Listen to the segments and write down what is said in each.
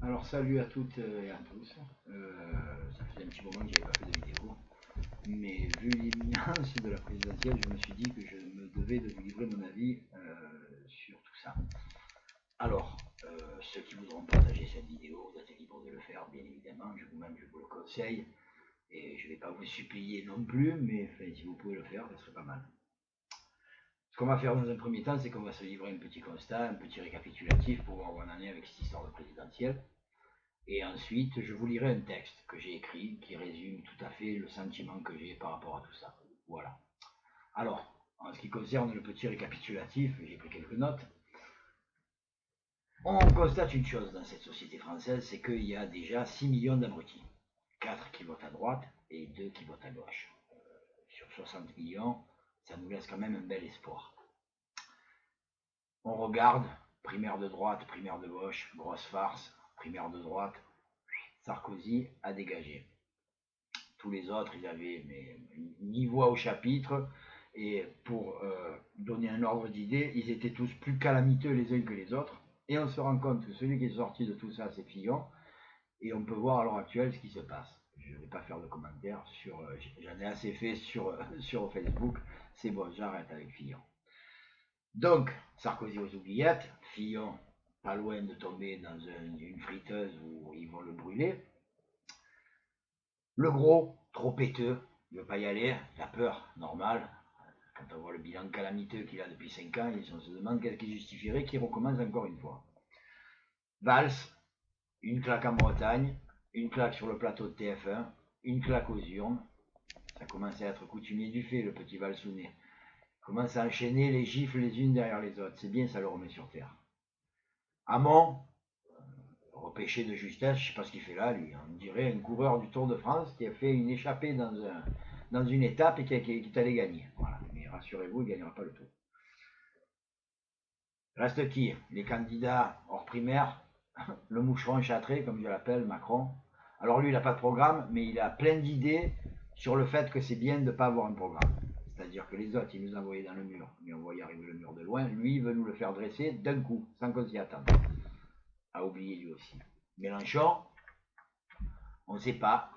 Alors salut à toutes et à tous. Ça faisait un petit moment que j'avais pas fait de vidéo, mais vu l'imminence de la présidentielle, je me suis dit que je me devais de vous livrer mon avis sur tout ça. Alors, ceux qui voudront partager cette vidéo, vous êtes libres de le faire, bien évidemment. Vous-même, je vous le conseille, et je ne vais pas vous supplier non plus, mais enfin, si vous pouvez le faire, ça serait pas mal. Ce qu'on va faire dans un premier temps, c'est qu'on va se livrer un petit constat, un petit récapitulatif pour voir où on en est avec cette histoire de présidentielle. Et ensuite, je vous lirai un texte que j'ai écrit qui résume tout à fait le sentiment que j'ai par rapport à tout ça. Voilà. Alors, en ce qui concerne le petit récapitulatif, j'ai pris quelques notes. On constate une chose dans cette société française, c'est qu'il y a déjà 6 millions d'abrutis. 4 qui votent à droite et 2 qui votent à gauche. Sur 60 millions, ça nous laisse quand même un bel espoir. On regarde, primaire de droite, primaire de gauche, grosse farce, primaire de droite, Sarkozy a dégagé. Tous les autres, ils avaient ni voix au chapitre, et pour donner un ordre d'idée, ils étaient tous plus calamiteux les uns que les autres, et on se rend compte que celui qui est sorti de tout ça, c'est Fillon, et on peut voir à l'heure actuelle ce qui se passe. Je ne vais pas faire de commentaires, j'en ai assez fait sur Facebook, c'est bon, j'arrête avec Fillon. Donc, Sarkozy aux oubliettes, Fillon pas loin de tomber dans une friteuse où ils vont le brûler. Le gros, trop péteux, il ne veut pas y aller, il a peur, normal. Quand on voit le bilan calamiteux qu'il a depuis 5 ans, on se demande qu'est-ce qui justifierait qu'il recommence encore une fois. Valls, une claque en Bretagne, une claque sur le plateau de TF1, une claque aux urnes. Ça commence à être coutumier du fait, le petit Valsounet. Il commence à enchaîner les gifles les unes derrière les autres. C'est bien, ça le remet sur terre. Hamon, repêché de justesse, je ne sais pas ce qu'il fait là, lui. On dirait un coureur du Tour de France qui a fait une échappée dans une étape et qui est allé gagner. Voilà. Mais rassurez-vous, il ne gagnera pas le Tour. Reste qui? Les candidats hors primaire, le moucheron châtré, comme je l'appelle, Macron. Alors lui, il n'a pas de programme, mais il a plein d'idées sur le fait que c'est bien de ne pas avoir un programme. C'est-à-dire que les autres, ils nous envoyaient dans le mur, mais on voyait arriver le mur de loin. Lui, il veut nous le faire dresser d'un coup, sans qu'on s'y attende. A oublié lui aussi. Mélenchon, on ne sait pas.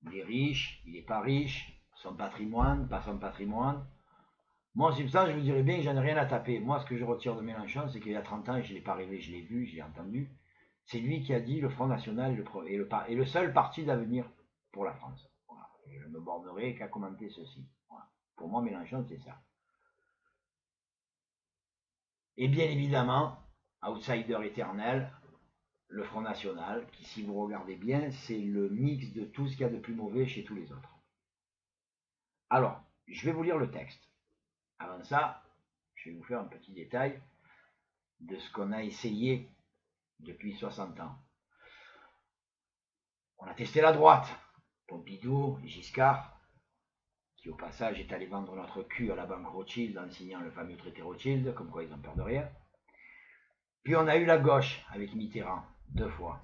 Il est riche, il n'est pas riche, son patrimoine, pas son patrimoine. Moi, en substance, je vous dirais bien que j'en ai rien à taper. Moi, ce que je retire de Mélenchon, c'est qu'il y a 30 ans, je ne l'ai pas rêvé, je l'ai vu, je l'ai entendu. C'est lui qui a dit le Front National est le seul parti d'avenir pour la France. Voilà. Et je me bornerai qu'à commenter ceci. Voilà. Pour moi, Mélenchon, c'est ça. Et bien évidemment, outsider éternel, le Front National, qui, si vous regardez bien, c'est le mix de tout ce qu'il y a de plus mauvais chez tous les autres. Alors, je vais vous lire le texte. Avant ça, je vais vous faire un petit détail de ce qu'on a essayé depuis 60 ans. On a testé la droite. Pompidou, Giscard, qui au passage est allé vendre notre cul à la banque Rothschild en signant le fameux traité Rothschild, comme quoi ils ont peur de rien. Puis on a eu la gauche avec Mitterrand, 2 fois.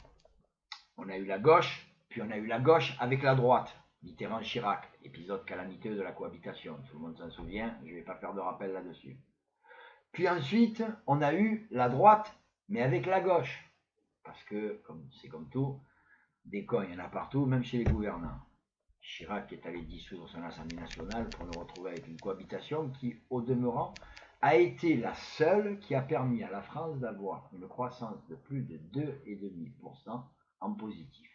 On a eu la gauche, puis on a eu la gauche avec la droite. Mitterrand-Chirac, épisode calamiteux de la cohabitation. Tout le monde s'en souvient, je ne vais pas faire de rappel là-dessus. Puis ensuite, on a eu la droite, mais avec la gauche. Parce que, c'est comme tout, des cons, il y en a partout, même chez les gouvernants. Chirac est allé dissoudre son Assemblée nationale pour nous retrouver avec une cohabitation qui, au demeurant, a été la seule qui a permis à la France d'avoir une croissance de plus de 2,5% en positif.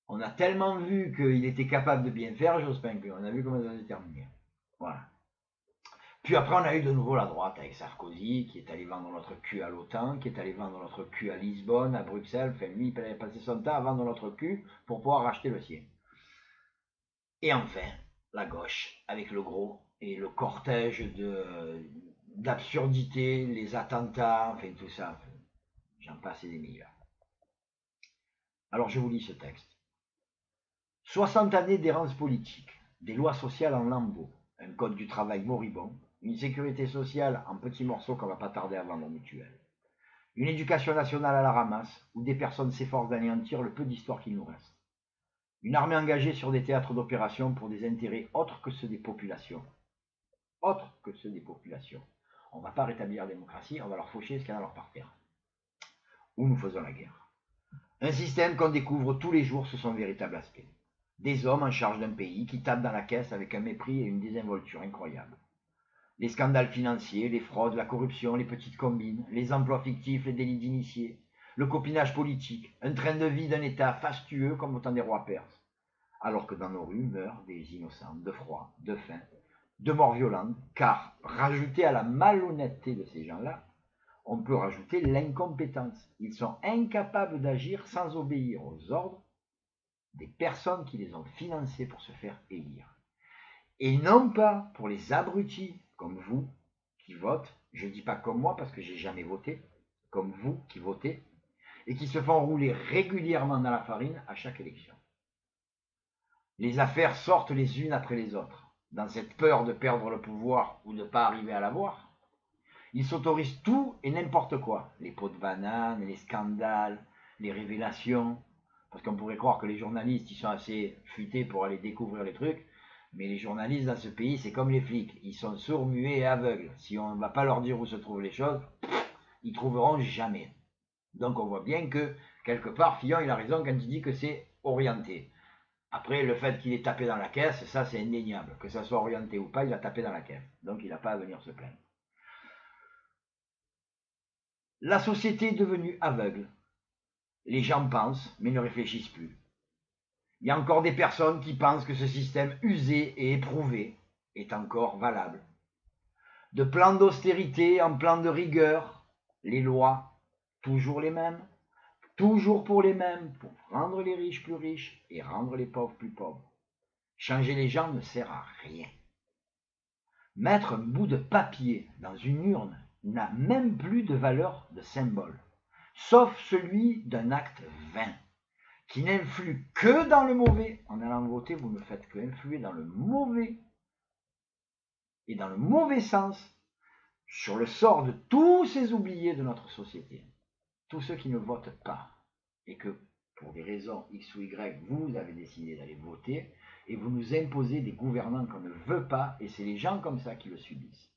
On a tellement vu qu'il était capable de bien faire, Jospin, qu'on a vu comment ça s'est terminé. Voilà. Puis après, on a eu de nouveau la droite avec Sarkozy, qui est allé vendre notre cul à l'OTAN, qui est allé vendre notre cul à Lisbonne, à Bruxelles. Enfin, lui, il allait passer son temps à vendre notre cul pour pouvoir racheter le sien. Et enfin, la gauche, avec le gros, et le cortège d'absurdités, les attentats, enfin tout ça. J'en passe et des milliards. Alors je vous lis ce texte. 60 années d'errance politique, des lois sociales en lambeaux, un code du travail moribond, une sécurité sociale en petits morceaux qu'on va pas tarder à vendre aux mutuelles, une éducation nationale à la ramasse, où des personnes s'efforcent d'anéantir le peu d'histoire qu'il nous reste, une armée engagée sur des théâtres d'opération pour des intérêts autres que ceux des populations. Autres que ceux des populations. On ne va pas rétablir la démocratie, on va leur faucher ce qu'il y a dans leur parterre. Ou nous faisons la guerre. Un système qu'on découvre tous les jours sous son véritable aspect. Des hommes en charge d'un pays qui tapent dans la caisse avec un mépris et une désinvolture incroyables. Les scandales financiers, les fraudes, la corruption, les petites combines, les emplois fictifs, les délits d'initiés, le copinage politique, un train de vie d'un État fastueux comme au temps des rois perses. Alors que dans nos rues meurent des innocents de froid, de faim, de morts violentes, car, rajouté à la malhonnêteté de ces gens-là, on peut rajouter l'incompétence. Ils sont incapables d'agir sans obéir aux ordres des personnes qui les ont financés pour se faire élire. Et non pas pour les abrutis comme vous qui votent, je ne dis pas comme moi parce que j'ai jamais voté, comme vous qui votez, et qui se font rouler régulièrement dans la farine à chaque élection. Les affaires sortent les unes après les autres, dans cette peur de perdre le pouvoir ou de ne pas arriver à l'avoir. Ils s'autorisent tout et n'importe quoi. Les pots de banane, les scandales, les révélations. Parce qu'on pourrait croire que les journalistes, ils sont assez futés pour aller découvrir les trucs. Mais les journalistes dans ce pays, c'est comme les flics. Ils sont sourds, muets et aveugles. Si on ne va pas leur dire où se trouvent les choses, ils trouveront jamais. Donc on voit bien que, quelque part, Fillon, il a raison quand il dit que c'est orienté. Après, le fait qu'il ait tapé dans la caisse, ça c'est indéniable. Que ça soit orienté ou pas, il a tapé dans la caisse. Donc il n'a pas à venir se plaindre. La société est devenue aveugle. Les gens pensent, mais ne réfléchissent plus. Il y a encore des personnes qui pensent que ce système usé et éprouvé est encore valable. De plan d'austérité en plan de rigueur, les lois, toujours les mêmes, toujours pour les mêmes, pour rendre les riches plus riches et rendre les pauvres plus pauvres. Changer les gens ne sert à rien. Mettre un bout de papier dans une urne n'a même plus de valeur de symbole, sauf celui d'un acte vain, qui n'influe que dans le mauvais. En allant voter, vous ne faites que influer dans le mauvais, et dans le mauvais sens, sur le sort de tous ces oubliés de notre société. Tous ceux qui ne votent pas, et que, pour des raisons X ou Y, vous avez décidé d'aller voter, et vous nous imposez des gouvernants qu'on ne veut pas, et c'est les gens comme ça qui le subissent.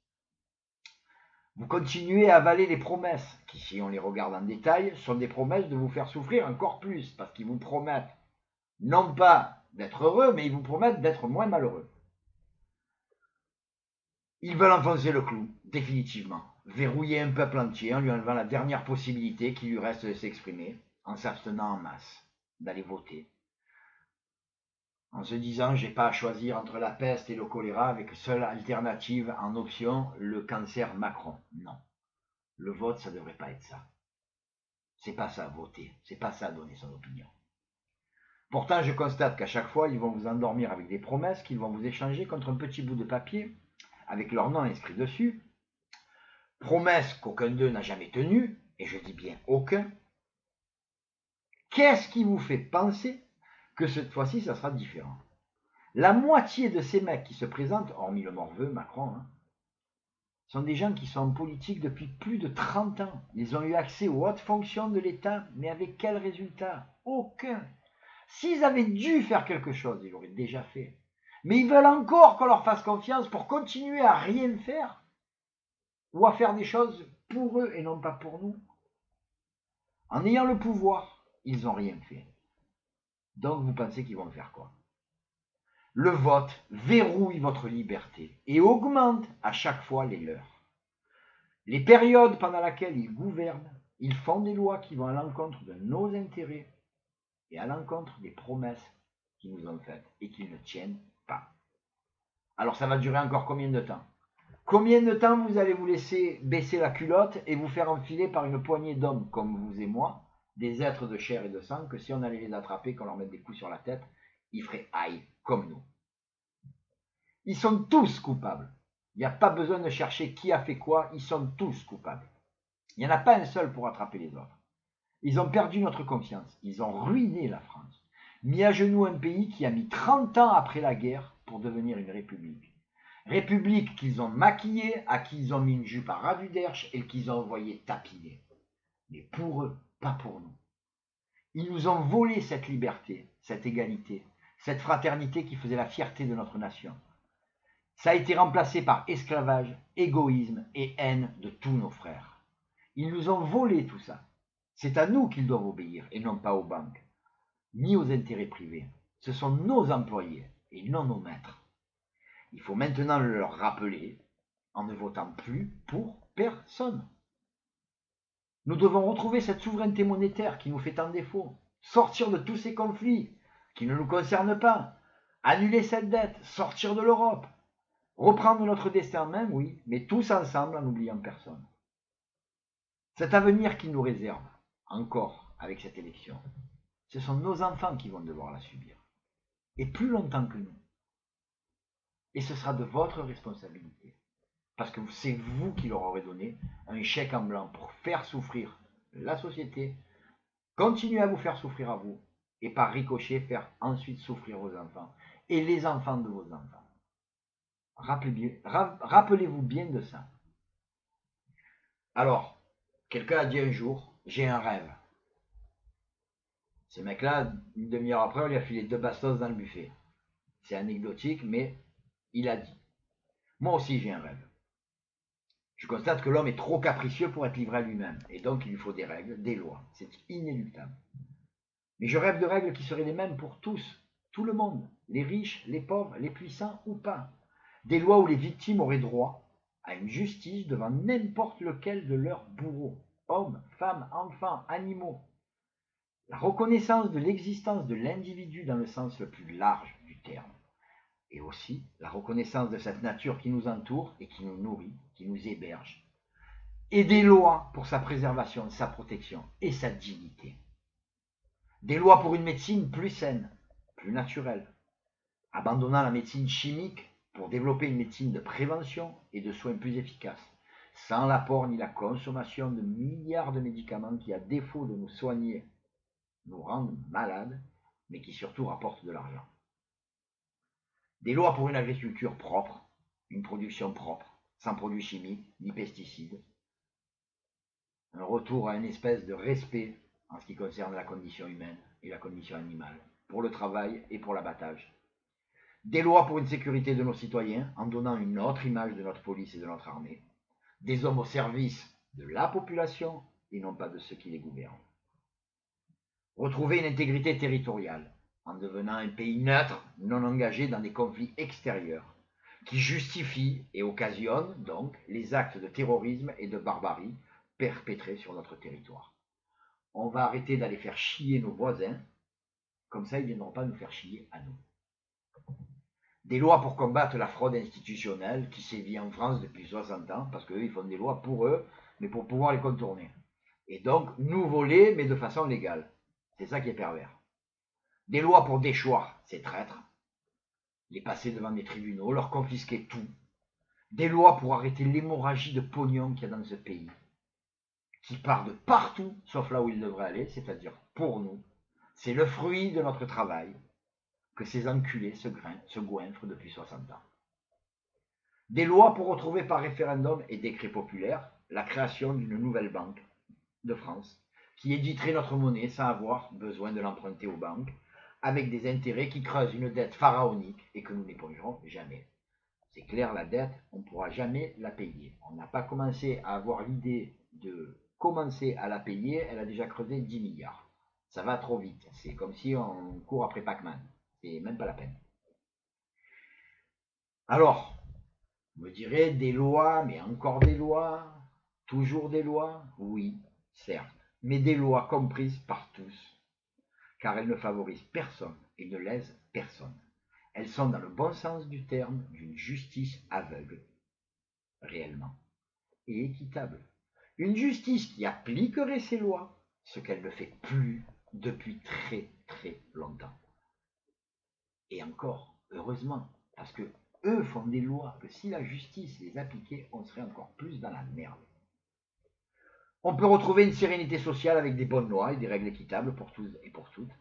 Vous continuez à avaler les promesses, qui, si on les regarde en détail, sont des promesses de vous faire souffrir encore plus, parce qu'ils vous promettent non pas d'être heureux, mais ils vous promettent d'être moins malheureux. Ils veulent enfoncer le clou, définitivement, verrouiller un peuple entier en lui enlevant la dernière possibilité qui lui reste de s'exprimer, en s'abstenant en masse, d'aller voter. En se disant, j'ai pas à choisir entre la peste et le choléra avec seule alternative en option, le cancer Macron. Non. Le vote, ça devrait pas être ça. C'est pas ça, voter. C'est pas ça, donner son opinion. Pourtant, je constate qu'à chaque fois, ils vont vous endormir avec des promesses qu'ils vont vous échanger contre un petit bout de papier, avec leur nom inscrit dessus. Promesses qu'aucun d'eux n'a jamais tenues, et je dis bien aucun. Qu'est-ce qui vous fait penser que cette fois-ci, ça sera différent? La moitié de ces mecs qui se présentent, hormis le morveux, Macron, sont des gens qui sont en politique depuis plus de 30 ans. Ils ont eu accès aux hautes fonctions de l'État, mais avec quel résultat? Aucun. S'ils avaient dû faire quelque chose, ils l'auraient déjà fait. Mais ils veulent encore qu'on leur fasse confiance pour continuer à rien faire ou à faire des choses pour eux et non pas pour nous. En ayant le pouvoir, ils n'ont rien fait. Donc vous pensez qu'ils vont faire quoi? Le vote verrouille votre liberté et augmente à chaque fois les leurs. Les périodes pendant lesquelles ils gouvernent, ils font des lois qui vont à l'encontre de nos intérêts et à l'encontre des promesses qu'ils nous ont faites et qu'ils ne tiennent pas. Alors ça va durer encore combien de temps? Combien de temps vous allez vous laisser baisser la culotte et vous faire enfiler par une poignée d'hommes comme vous et moi, des êtres de chair et de sang, que si on allait les attraper, qu'on leur mette des coups sur la tête, ils feraient aïe, comme nous. Ils sont tous coupables. Il n'y a pas besoin de chercher qui a fait quoi, ils sont tous coupables. Il n'y en a pas un seul pour attraper les autres. Ils ont perdu notre confiance, ils ont ruiné la France, mis à genoux un pays qui a mis 30 ans après la guerre pour devenir une république. République qu'ils ont maquillée, à qui ils ont mis une jupe à ras du derche et qu'ils ont envoyé tapiner. Mais pour eux, pas pour nous. Ils nous ont volé cette liberté, cette égalité, cette fraternité qui faisait la fierté de notre nation. Ça a été remplacé par esclavage, égoïsme et haine de tous nos frères. Ils nous ont volé tout ça. C'est à nous qu'ils doivent obéir et non pas aux banques, ni aux intérêts privés. Ce sont nos employés et non nos maîtres. Il faut maintenant le leur rappeler en ne votant plus pour personne. Nous devons retrouver cette souveraineté monétaire qui nous fait tant défaut, sortir de tous ces conflits qui ne nous concernent pas, annuler cette dette, sortir de l'Europe, reprendre notre destin en main, oui, mais tous ensemble en n'oubliant personne. Cet avenir qui nous réserve, encore avec cette élection, ce sont nos enfants qui vont devoir la subir, et plus longtemps que nous. Et ce sera de votre responsabilité, parce que c'est vous qui leur aurez donné un chèque en blanc pour faire souffrir la société, continuer à vous faire souffrir à vous, et par ricochet faire ensuite souffrir vos enfants, et les enfants de vos enfants. Rappelez-vous bien de ça. Alors, quelqu'un a dit un jour, j'ai un rêve. Ce mec-là, une demi-heure après, on lui a filé 2 bastos dans le buffet. C'est anecdotique, mais il a dit. Moi aussi, j'ai un rêve. Je constate que l'homme est trop capricieux pour être livré à lui-même, et donc il lui faut des règles, des lois. C'est inéluctable. Mais je rêve de règles qui seraient les mêmes pour tous, tout le monde, les riches, les pauvres, les puissants ou pas. Des lois où les victimes auraient droit à une justice devant n'importe lequel de leurs bourreaux, hommes, femmes, enfants, animaux. La reconnaissance de l'existence de l'individu dans le sens le plus large du terme. Et aussi la reconnaissance de cette nature qui nous entoure et qui nous nourrit, qui nous héberge. Et des lois pour sa préservation, sa protection et sa dignité. Des lois pour une médecine plus saine, plus naturelle, abandonnant la médecine chimique pour développer une médecine de prévention et de soins plus efficaces, sans l'apport ni la consommation de milliards de médicaments qui, à défaut de nous soigner, nous rendent malades, mais qui surtout rapportent de l'argent. Des lois pour une agriculture propre, une production propre, sans produits chimiques ni pesticides. Un retour à une espèce de respect en ce qui concerne la condition humaine et la condition animale, pour le travail et pour l'abattage. Des lois pour une sécurité de nos citoyens, en donnant une autre image de notre police et de notre armée. Des hommes au service de la population et non pas de ceux qui les gouvernent. Retrouver une intégrité territoriale, en devenant un pays neutre, non engagé dans des conflits extérieurs, qui justifient et occasionnent donc les actes de terrorisme et de barbarie perpétrés sur notre territoire. On va arrêter d'aller faire chier nos voisins, comme ça ils ne viendront pas nous faire chier à nous. Des lois pour combattre la fraude institutionnelle qui sévit en France depuis 60 ans, parce qu'eux ils font des lois pour eux, mais pour pouvoir les contourner. Et donc nous voler, mais de façon légale. C'est ça qui est pervers. Des lois pour déchoir ces traîtres, les passer devant des tribunaux, leur confisquer tout. Des lois pour arrêter l'hémorragie de pognon qu'il y a dans ce pays, qui part de partout, sauf là où il devrait aller, c'est-à-dire pour nous. C'est le fruit de notre travail que ces enculés se goinfrent depuis 60 ans. Des lois pour retrouver par référendum et décret populaire la création d'une nouvelle banque de France, qui éditerait notre monnaie sans avoir besoin de l'emprunter aux banques, avec des intérêts qui creusent une dette pharaonique et que nous n'épongerons jamais. C'est clair, la dette, on ne pourra jamais la payer. On n'a pas commencé à avoir l'idée de commencer à la payer, elle a déjà creusé 10 milliards. Ça va trop vite, c'est comme si on court après Pac-Man, c'est même pas la peine. Alors, vous me direz des lois, mais encore des lois, toujours des lois, oui, certes, mais des lois comprises par tous, car elles ne favorisent personne et ne lèsent personne. Elles sont dans le bon sens du terme d'une justice aveugle, réellement, et équitable. Une justice qui appliquerait ces lois, ce qu'elle ne fait plus depuis très très longtemps. Et encore, heureusement, parce que eux font des lois que si la justice les appliquait, on serait encore plus dans la merde. On peut retrouver une sérénité sociale avec des bonnes lois et des règles équitables pour tous et pour toutes.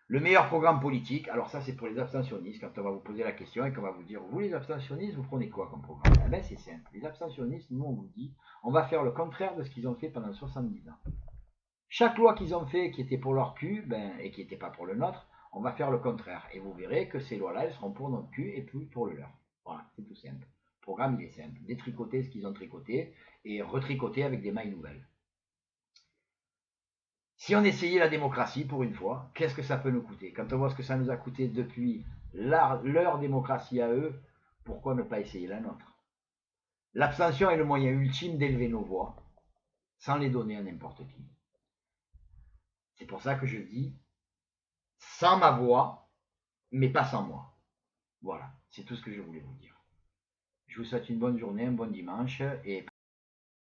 Le meilleur programme politique, alors ça c'est pour les abstentionnistes, quand on va vous poser la question et qu'on va vous dire, vous les abstentionnistes, vous prenez quoi comme programme? Eh bien c'est simple, les abstentionnistes, nous on vous dit, on va faire le contraire de ce qu'ils ont fait pendant 70 ans. Chaque loi qu'ils ont fait qui était pour leur cul, et qui n'était pas pour le nôtre, on va faire le contraire. Et vous verrez que ces lois-là, elles seront pour notre cul et plus pour le leur. Voilà, c'est tout simple. Le programme, il est simple. Détricoter ce qu'ils ont tricoté et retricoter avec des mailles nouvelles. Si on essayait la démocratie pour une fois, qu'est-ce que ça peut nous coûter? Quand on voit ce que ça nous a coûté depuis leur démocratie à eux, pourquoi ne pas essayer la nôtre? L'abstention est le moyen ultime d'élever nos voix sans les donner à n'importe qui. C'est pour ça que je dis sans ma voix, mais pas sans moi. Voilà, c'est tout ce que je voulais vous dire. Je vous souhaite une bonne journée, un bon dimanche et